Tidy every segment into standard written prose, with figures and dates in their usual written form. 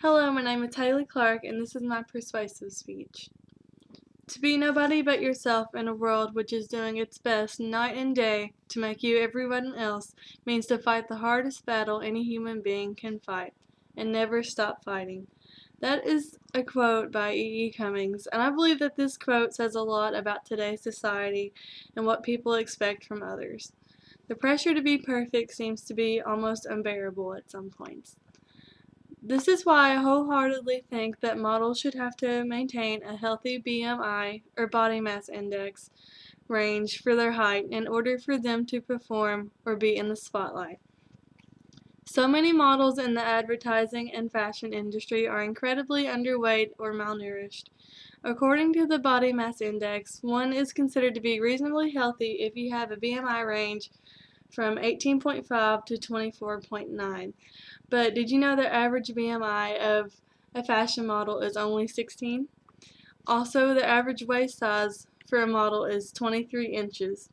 Hello, my name is Haley Clark, and this is my persuasive speech. To be nobody but yourself in a world which is doing its best night and day to make you everyone else means to fight the hardest battle any human being can fight, and never stop fighting. That is a quote by E. E. Cummings, and I believe that this quote says a lot about today's society and what people expect from others. The pressure to be perfect seems to be almost unbearable at some points. This is why I wholeheartedly think that models should have to maintain a healthy BMI or body mass index range for their height in order for them to perform or be in the spotlight. So many models in the advertising and fashion industry are incredibly underweight or malnourished. According to the body mass index, one is considered to be reasonably healthy if you have a BMI range from 18.5 to 24.9. But did you know the average BMI of a fashion model is only 16? Also, the average waist size for a model is 23 inches.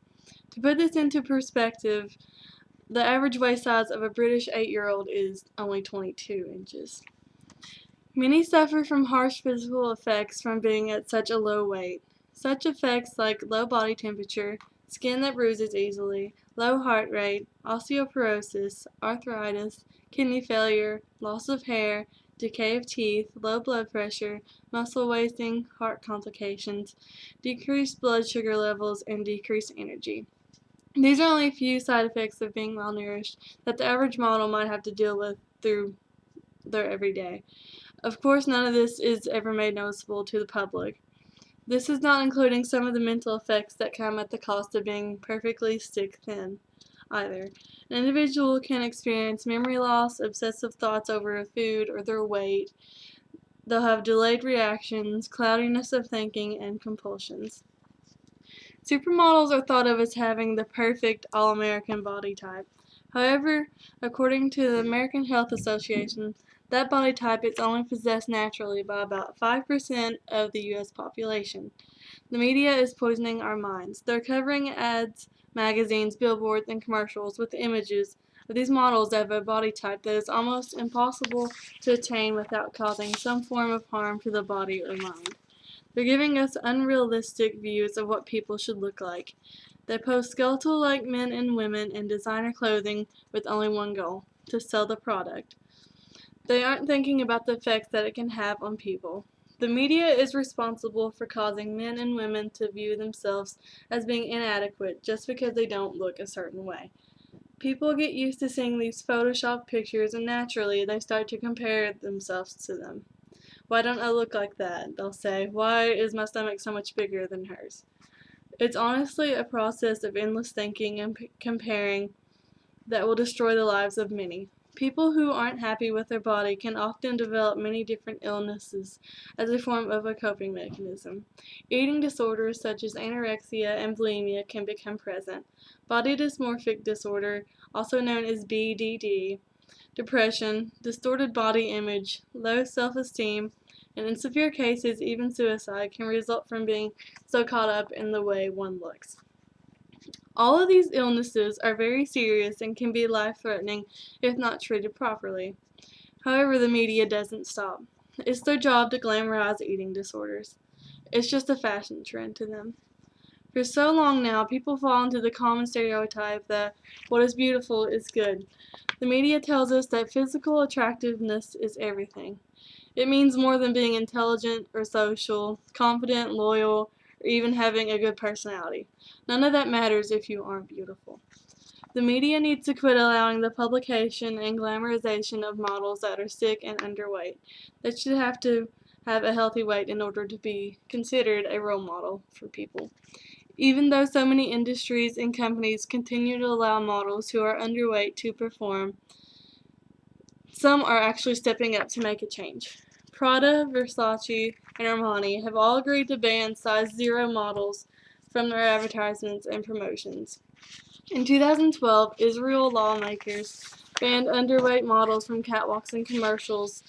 To put this into perspective, the average waist size of a British 8-year-old is only 22 inches. Many suffer from harsh physical effects from being at such a low weight. Such effects like low body temperature, skin that bruises easily, low heart rate, osteoporosis, arthritis, kidney failure, loss of hair, decay of teeth, low blood pressure, muscle wasting, heart complications, decreased blood sugar levels, and decreased energy. These are only a few side effects of being malnourished that the average model might have to deal with through their everyday. Of course, none of this is ever made noticeable to the public. This is not including some of the mental effects that come at the cost of being perfectly stick thin, either. An individual can experience memory loss, obsessive thoughts over food or their weight. They'll have delayed reactions, cloudiness of thinking, and compulsions. Supermodels are thought of as having the perfect all American body type. However, according to the American Health Association, that body type is only possessed naturally by about 5% of the U.S. population. The media is poisoning our minds. They're covering ads, magazines, billboards, and commercials with images of these models that have a body type that is almost impossible to attain without causing some form of harm to the body or mind. They're giving us unrealistic views of what people should look like. They post skeletal-like men and women in designer clothing with only one goal: to sell the product. They aren't thinking about the effects that it can have on people. The media is responsible for causing men and women to view themselves as being inadequate just because they don't look a certain way. People get used to seeing these photoshopped pictures and naturally they start to compare themselves to them. "Why don't I look like that?" they'll say. "Why is my stomach so much bigger than hers?" It's honestly a process of endless thinking and comparing that will destroy the lives of many. People who aren't happy with their body can often develop many different illnesses as a form of a coping mechanism. Eating disorders such as anorexia and bulimia can become present. Body dysmorphic disorder, also known as BDD, depression, distorted body image, low self-esteem, and in severe cases even suicide can result from being so caught up in the way one looks. All of these illnesses are very serious and can be life-threatening if not treated properly. However, the media doesn't stop. It's their job to glamorize eating disorders. It's just a fashion trend to them. For so long now, people fall into the common stereotype that what is beautiful is good. The media tells us that physical attractiveness is everything. It means more than being intelligent or social, confident, loyal, or even having a good personality. None of that matters if you aren't beautiful. The media needs to quit allowing the publication and glamorization of models that are sick and underweight. They should have to have a healthy weight in order to be considered a role model for people. Even though so many industries and companies continue to allow models who are underweight to perform, some are actually stepping up to make a change. Prada, Versace, and Armani have all agreed to ban size 0 models from their advertisements and promotions. In 2012, Israel lawmakers banned underweight models from catwalks and commercials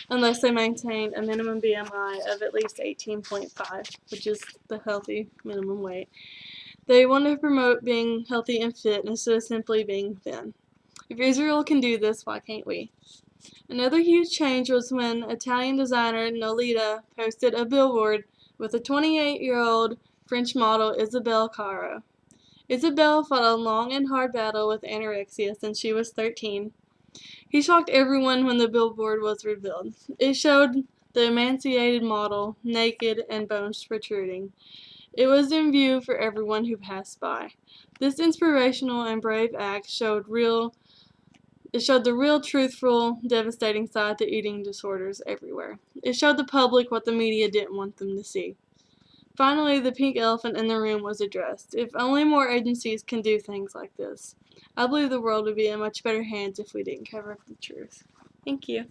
unless they maintain a minimum BMI of at least 18.5, which is the healthy minimum weight. They want to promote being healthy and fit instead of simply being thin. If Israel can do this, why can't we? Another huge change was when Italian designer Nolita posted a billboard with a 28-year-old French model, Isabelle Caro. Isabelle fought a long and hard battle with anorexia since she was 13. He shocked everyone when the billboard was revealed. It showed the emaciated model, naked and bones protruding. It was in view for everyone who passed by. This inspirational and brave act showed the real, truthful, devastating side to eating disorders everywhere. It showed the public what the media didn't want them to see. Finally, the pink elephant in the room was addressed. If only more agencies can do things like this. I believe the world would be in much better hands if we didn't cover up the truth. Thank you.